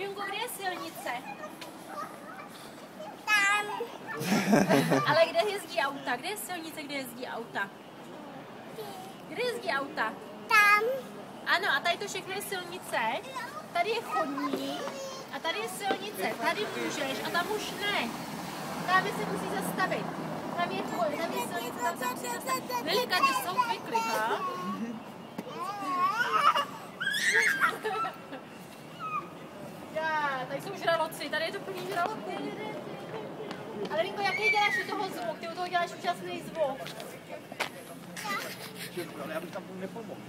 Junko, kde je silnice? Tam. Ale kde jezdí auta? Kde je silnice, kde jezdí auta? Kde jezdí auta? Tam. Ano, a tady to všechno je silnice. Tady je chodník a tady je silnice. Tady můžeš a tam už ne. Tam se musí zastavit. Tam je silnice, tam se musí zastavit. Lilika, ty jsou zvykli, ha? Já, tady jsou žraloci, tady je to plný žraloci. Ale Linko, jaký děláš u toho zvuk? Ty u toho děláš úžasný zvuk. Ale já bych tam nepomohl.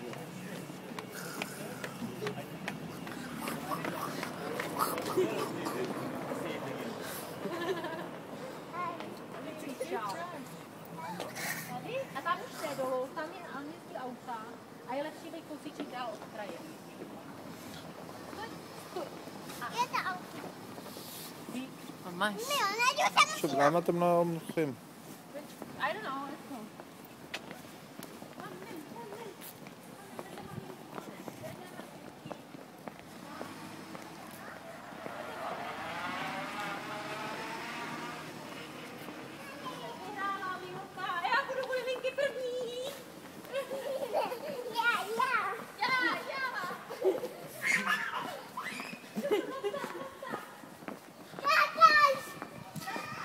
A tam už jde dolů, tam jezdí auta a je lepší být kousíček dál od kraje. Je to auto. Máš. شوف العلامات منهم خيم I don't know, let's go. Já budu u Linky první.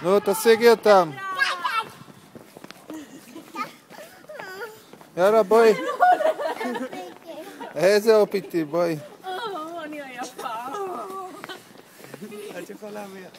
نو تسيقي تام يلا باي هذا وبيتي باي On je japá. A čokoláda.